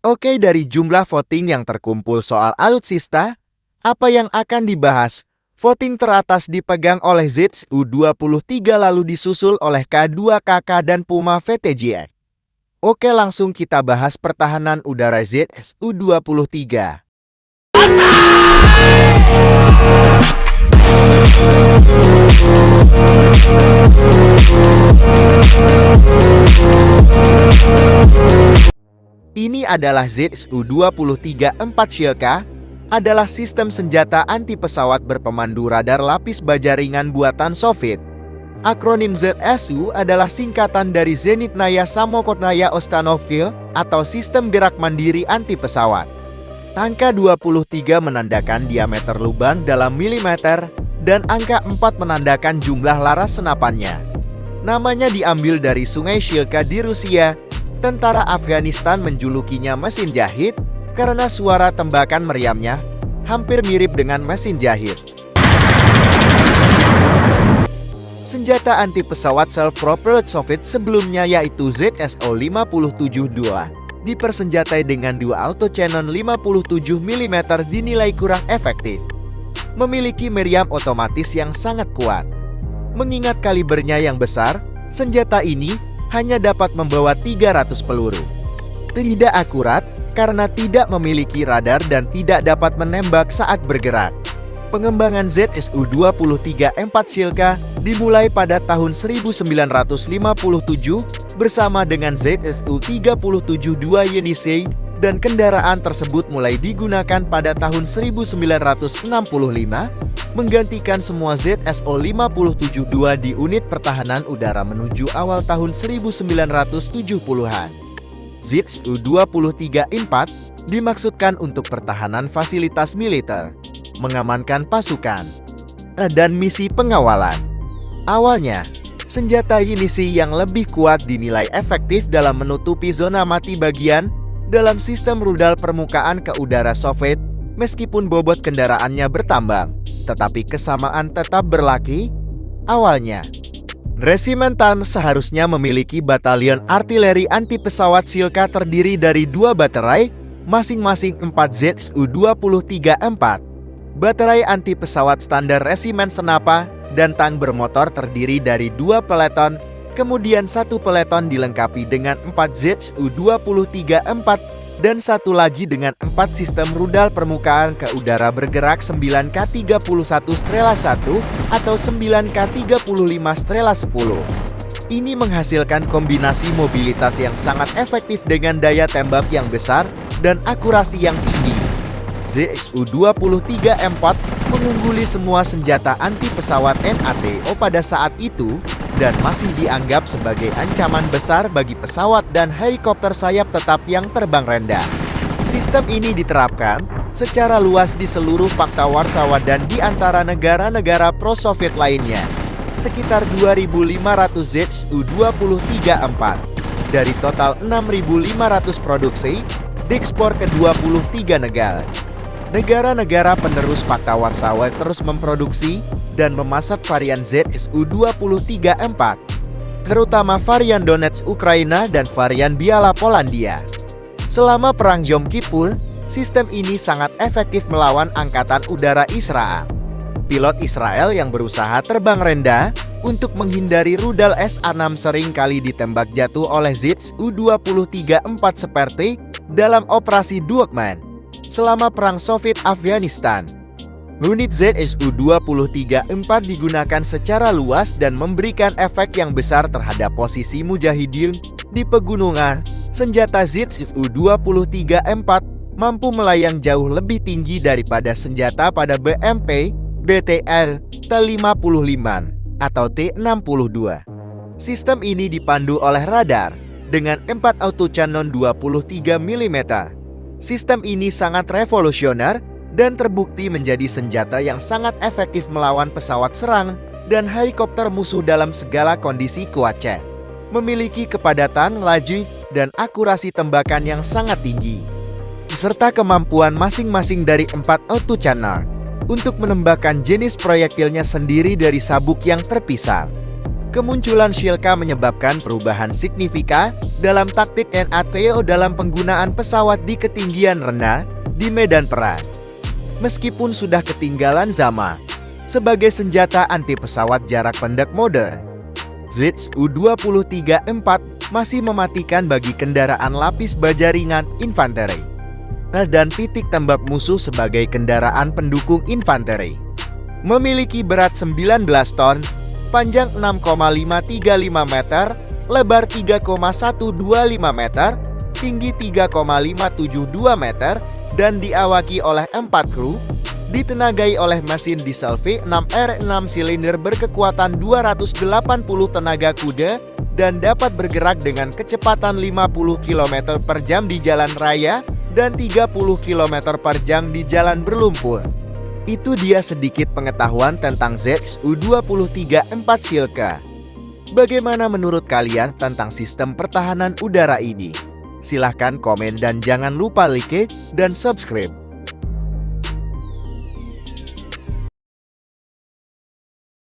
Oke, dari jumlah voting yang terkumpul soal alutsista, apa yang akan dibahas? Voting teratas dipegang oleh ZSU-23 lalu disusul oleh K2KK dan Puma VTJ. Oke, langsung kita bahas pertahanan udara ZSU-23. Ini adalah ZSU-23-4 Shilka, adalah sistem senjata anti-pesawat berpemandu radar lapis baja ringan buatan Soviet. Akronim ZSU adalah singkatan dari Zenitnaya Samokhotnaya Ostanovil atau Sistem Gerak Mandiri Anti-Pesawat. Angka 23 menandakan diameter lubang dalam milimeter dan angka 4 menandakan jumlah laras senapannya. Namanya diambil dari Sungai Shilka di Rusia. Tentara Afghanistan menjulukinya mesin jahit karena suara tembakan meriamnya hampir mirip dengan mesin jahit. Senjata anti-pesawat self-propelled Soviet sebelumnya yaitu ZSO-57-2 dipersenjatai dengan dua auto-cannon 57 mm dinilai kurang efektif. Memiliki meriam otomatis yang sangat kuat. Mengingat kalibernya yang besar, senjata ini hanya dapat membawa 300 peluru. Tidak akurat karena tidak memiliki radar dan tidak dapat menembak saat bergerak. Pengembangan ZSU-23-4 Shilka dimulai pada tahun 1957 bersama dengan ZSU-37-2 Yenisei dan kendaraan tersebut mulai digunakan pada tahun 1965 menggantikan semua ZSO-57-2 di unit pertahanan udara menuju awal tahun 1970-an. ZSU-23-4 dimaksudkan untuk pertahanan fasilitas militer, mengamankan pasukan, dan misi pengawalan. Awalnya, senjata Yenisei yang lebih kuat dinilai efektif dalam menutupi zona mati bagian dalam sistem rudal permukaan ke udara Soviet meskipun bobot kendaraannya bertambah. Tetapi kesamaan tetap berlaku. Awalnya, Resimen Tan seharusnya memiliki batalion artileri anti-pesawat Shilka terdiri dari dua baterai, masing-masing 4 ZSU-23-4. Baterai anti-pesawat standar Resimen Senapa dan tang bermotor terdiri dari dua peleton, kemudian satu peleton dilengkapi dengan 4 ZSU-23-4 dan satu lagi dengan 4 sistem rudal permukaan ke udara bergerak 9K31 Strela 1 atau 9K35 Strela 10. Ini menghasilkan kombinasi mobilitas yang sangat efektif dengan daya tembak yang besar dan akurasi yang tinggi. ZSU-23-4 mengungguli semua senjata anti-pesawat NATO pada saat itu dan masih dianggap sebagai ancaman besar bagi pesawat dan helikopter sayap tetap yang terbang rendah. Sistem ini diterapkan secara luas di seluruh Fakta Warsawa dan di antara negara-negara pro-Soviet lainnya. Sekitar 2.500 ZSU-23-4 dari total 6.500 produksi diekspor ke 23 negara. Negara-negara penerus Fakta Warsawa terus memproduksi dan memasak varian ZSU-23-4, terutama varian Donetsk Ukraina dan varian Biala Polandia. Selama Perang Yom Kippur, sistem ini sangat efektif melawan Angkatan Udara Israel. Pilot Israel yang berusaha terbang rendah untuk menghindari rudal SA-6 sering kali ditembak jatuh oleh ZSU-23-4 seperti dalam operasi Duokman selama Perang Soviet Afghanistan. Unit ZSU-23-4 digunakan secara luas dan memberikan efek yang besar terhadap posisi mujahidin di pegunungan. Senjata ZSU-23-4 mampu melayang jauh lebih tinggi daripada senjata pada BMP BTR T-55 atau T-62. Sistem ini dipandu oleh radar dengan 4 auto-cannon 23 mm. Sistem ini sangat revolusioner dan terbukti menjadi senjata yang sangat efektif melawan pesawat serang dan helikopter musuh dalam segala kondisi cuaca. Memiliki kepadatan, laju, dan akurasi tembakan yang sangat tinggi, serta kemampuan masing-masing dari 4 auto-cannon untuk menembakkan jenis proyektilnya sendiri dari sabuk yang terpisah. Kemunculan Shilka menyebabkan perubahan signifikan dalam taktik NATO dalam penggunaan pesawat di ketinggian rendah di medan perang. Meskipun sudah ketinggalan zaman, sebagai senjata anti pesawat jarak pendek modern, ZU-23-4 masih mematikan bagi kendaraan lapis baja ringan infanteri dan titik tembak musuh sebagai kendaraan pendukung infanteri. Memiliki berat 19 ton, panjang 6,535 meter, lebar 3,125 meter, tinggi 3,572 meter, dan diawaki oleh 4 kru, ditenagai oleh mesin diesel V6R 6 silinder berkekuatan 280 tenaga kuda dan dapat bergerak dengan kecepatan 50 km per jam di jalan raya dan 30 km per jam di jalan berlumpur. Itu dia sedikit pengetahuan tentang ZU-23-4 Shilka. Bagaimana menurut kalian tentang sistem pertahanan udara ini? Silahkan komen dan jangan lupa like dan subscribe.